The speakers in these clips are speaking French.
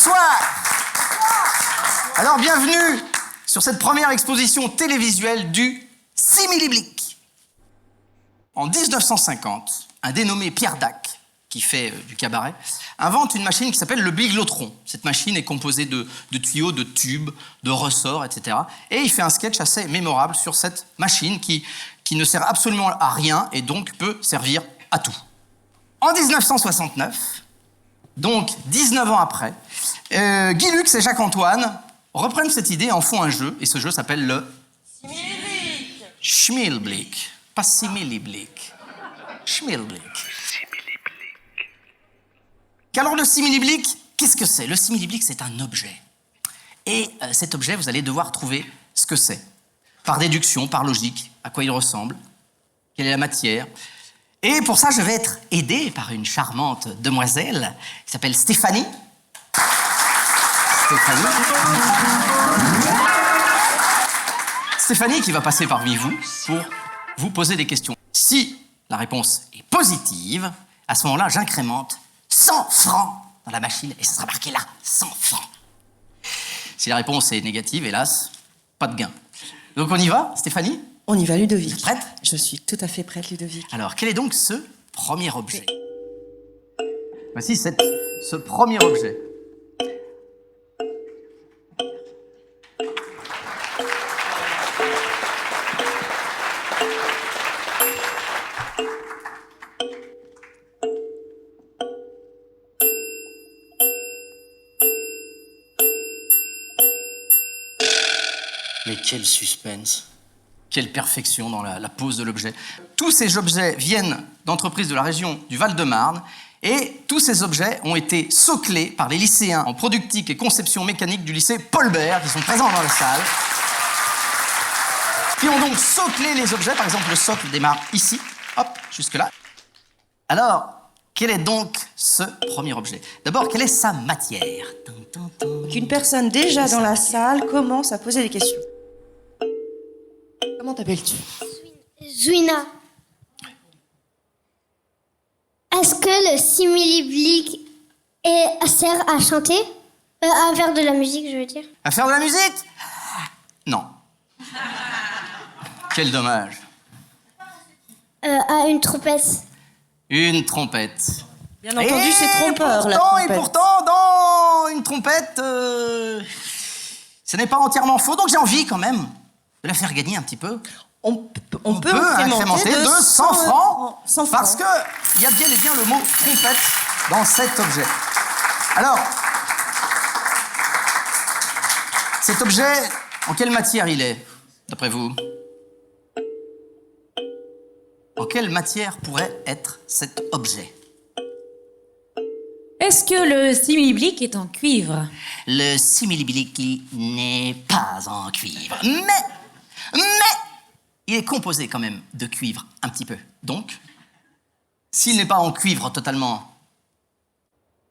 Bonsoir. Alors, bienvenue sur cette première exposition télévisuelle du simili-blick. En 1950, un dénommé Pierre Dac, qui fait du cabaret, invente une machine qui s'appelle le biglotron. Cette machine est composée de tuyaux, de tubes, de ressorts, etc. Et il fait un sketch assez mémorable sur cette machine qui ne sert absolument à rien et donc peut servir à tout. En 1969, donc 19 ans après, Guy Lux et Jacques-Antoine reprennent cette idée et en font un jeu, et ce jeu s'appelle le simili-blick. Schmilblick, pas simili-blick. Schmilblick. Alors le simili-blick, qu'est-ce que c'est? Le simili-blick, c'est un objet. Et cet objet, vous allez devoir trouver ce que c'est. Par déduction, par logique, à quoi il ressemble, quelle est la matière. Et pour ça, je vais être aidé par une charmante demoiselle qui s'appelle Stéphanie. Stéphanie qui va passer parmi vous pour vous poser des questions. Si la réponse est positive, à ce moment-là, j'incrémente 100 francs dans la machine et ça sera marqué là, 100 francs. Si la réponse est négative, hélas, pas de gain. Donc on y va, Stéphanie? On y va, Ludovic. Vous êtes prête? Je suis tout à fait prête, Ludovic. Alors, quel est donc ce premier objet? Voici ce premier objet. Mais quel suspense! Quelle perfection dans la pose de l'objet. Tous ces objets viennent d'entreprises de la région du Val-de-Marne et tous ces objets ont été soclés par les lycéens en productique et conception mécanique du lycée Paul Bert qui sont présents dans la salle. Qui ont donc soclé les objets. Par exemple, le socle démarre ici, hop, jusque-là. Alors, quel est donc ce premier objet? D'abord, quelle est sa matière? Qu'une personne déjà dans la salle commence à poser des questions. Comment t'appelles-tu? Zouina. Est-ce que le simili-blick sert à chanter? À faire de la musique, je veux dire. À faire de la musique? Non. Quel dommage. À une trompette. Une trompette. Bien entendu, c'est trompeur, la pourtant, trompette. Et pourtant, dans une trompette, ce n'est pas entièrement faux, donc j'ai envie quand même de la faire gagner un petit peu. On peut incrémenter de 100 francs, 100 francs. parce qu'il y a bien et bien le mot trompette dans cet objet. Alors, cet objet, en quelle matière il est, d'après vous? En quelle matière pourrait être cet objet? Est-ce que le simili-blick est en cuivre? Le simili-blick n'est pas en cuivre, mais il est composé quand même de cuivre un petit peu. Donc, s'il n'est pas en cuivre totalement,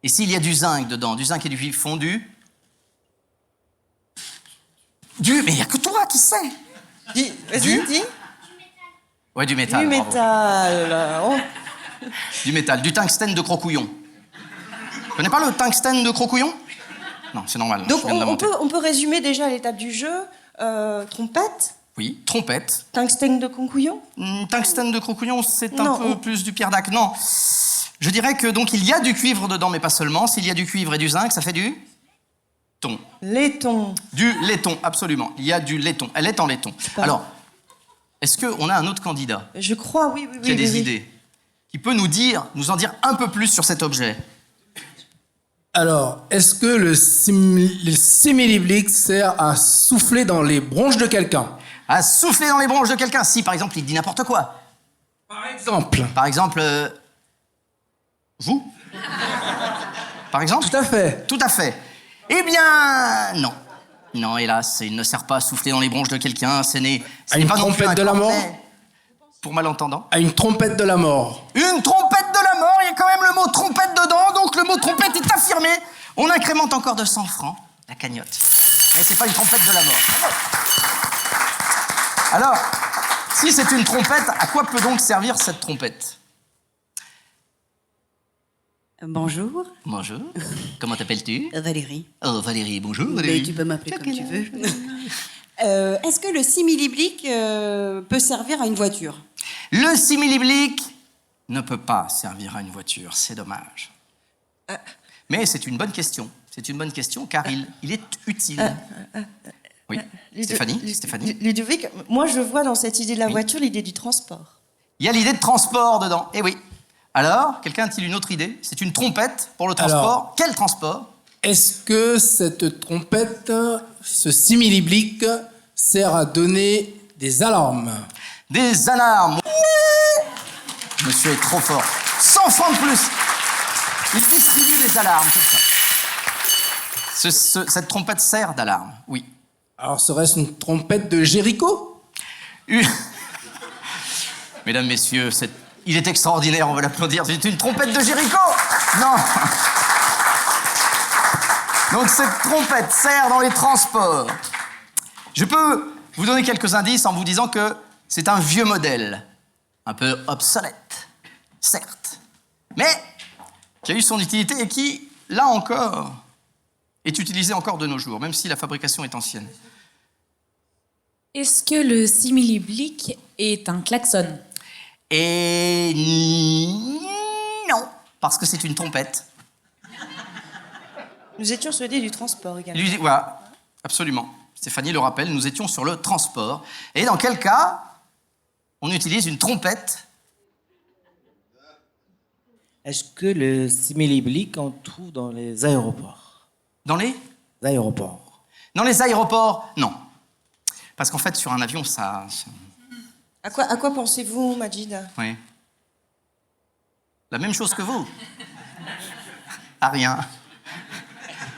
et s'il y a du zinc dedans, du zinc et du cuivre fondu, mais il n'y a que toi qui sais. Vas-y, dis. Ouais, du métal. Du bravo. métal. Du métal, du tungstène de Crocouillon. Tu connais pas le tungstène de Crocouillon? Non, c'est normal. Donc je viens de l'inventer. on peut résumer déjà l'étape du jeu. Trompette, Oui, trompette. tungstène de concouillon. Tungstène de Crocouillon, c'est un Non, peu plus du Pierre Dac. Non. Je dirais que donc il y a du cuivre dedans, mais pas seulement. S'il y a du cuivre et du zinc, ça fait du laiton. Laiton. Du laiton, absolument. Il y a du laiton. Elle est en laiton. Alors, est-ce qu'on a un autre candidat Je crois, oui. qui a des oui. idées, qui peut nous en dire un peu plus sur cet objet? Alors, est-ce que le simili-blick sert à souffler dans les bronches de quelqu'un? À souffler dans les bronches de quelqu'un. Si, par exemple, il dit n'importe quoi. Par exemple. Par exemple, vous? Par exemple? Tout à fait. Tout à fait. Eh bien, non. Non, hélas, il ne sert pas à souffler dans les bronches de quelqu'un. Ce n'est une pas non plus trompette un de la mort? cornet. Pour malentendant. À une trompette de la mort. Une trompette de la mort, il y a quand même le mot trompette dedans, donc le mot trompette est affirmé. On incrémente encore de 100 francs la cagnotte. Mais c'est pas une trompette de la mort. Alors, si c'est une trompette, à quoi peut donc servir cette trompette? Bonjour, Bonjour. Comment t'appelles-tu? Valérie. Oh, Valérie, bonjour, Mais Valérie. tu peux m'appeler comme tu veux. Est-ce que le simili-blic peut servir à une voiture? Le simili-blic ne peut pas servir à une voiture, c'est dommage. Mais c'est une bonne question. C'est une bonne question car il est utile. Oui, Stéphanie. Ludovic, moi je vois dans cette idée de la voiture l'idée du transport. Il y a l'idée de transport dedans. Eh oui. Alors, quelqu'un a-t-il une autre idée? C'est une trompette pour le transport. Alors- Quel transport? Est-ce que cette trompette, ce simili-blic, sert à donner des alarmes? Des alarmes. Oui. Monsieur est trop fort. 100 francs de plus. Il distribue des alarmes, comme ça. Cette trompette sert d'alarme, oui. Alors serait-ce une trompette de Jéricho? Mesdames, messieurs, il est extraordinaire, on va l'applaudir. C'est une trompette de Jéricho? Non. Donc cette trompette sert dans les transports. Je peux vous donner quelques indices en vous disant que c'est un vieux modèle, un peu obsolète, certes, mais qui a eu son utilité et qui, là encore, est utilisé encore de nos jours, même si la fabrication est ancienne. Est-ce que le simili-blic est un klaxon? Et non, parce que c'est une trompette. Nous étions sur l'idée du transport également. Voilà, absolument. Stéphanie le rappelle, nous étions sur le transport. Et dans quel cas on utilise une trompette? Est-ce que le simili-blic, on trouve dans les aéroports? Dans les Aéroports. Dans les aéroports, non. Parce qu'en fait, sur un avion, ça... À quoi pensez-vous, Majid? Oui. La même chose que vous. À rien.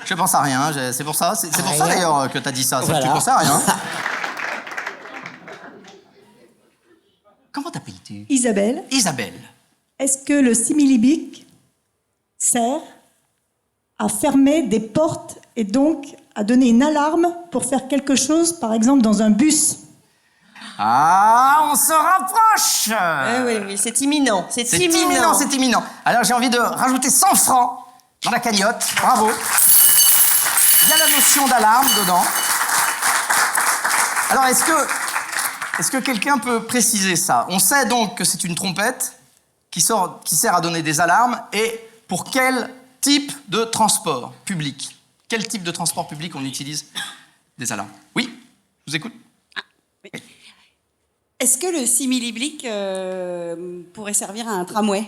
Je pense à rien. C'est pour ça. C'est pour ça d'ailleurs que t'as dit ça. C'est que tu Voilà. penses à rien. Comment t'appelles-tu? Isabelle, Isabelle. est-ce que le simili-blic sert à fermer des portes et donc à donner une alarme pour faire quelque chose, par exemple dans un bus? Ah, on se rapproche. Oui, c'est imminent. C'est C'est imminent, c'est imminent. Alors j'ai envie de rajouter 100 francs dans la cagnotte. Bravo. Il y a la notion d'alarme dedans. Alors est-ce que quelqu'un peut préciser ça? On sait donc que c'est une trompette qui sert à donner des alarmes. Et pour quel type de transport public? Quel type de transport public on utilise des alarmes? Oui, je vous écoute. Est-ce que le simili-blic pourrait servir à un tramway?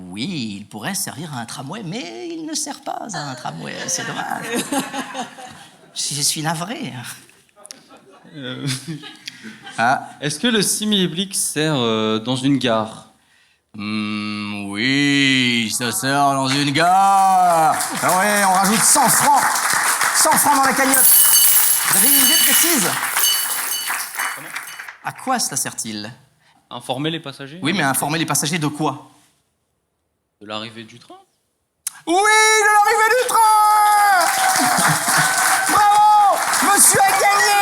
Oui, il pourrait servir à un tramway, mais il ne sert pas à un tramway. C'est dommage. Je suis navré. Est-ce que le simili-blic sert dans une gare? Oui, ça sert dans une gare. Ah ouais, on rajoute 100 francs. 100 francs dans la cagnotte. Vous avez une idée précise? À quoi cela sert-il? Informer les passagers? Oui, mais informer les passagers de quoi? De l'arrivée du train? Oui, de l'arrivée du train. Bravo, monsieur a gagné.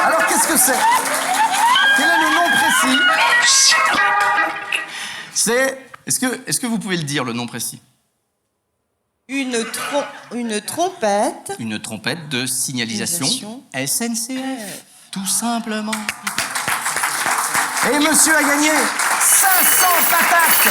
Alors, qu'est-ce que c'est? Quel est le nom précis? C'est... Est-ce que vous pouvez le dire, le nom précis? Une trompette. Une trompette de signalisation SNCF. Tout simplement. Et monsieur a gagné 500 patates.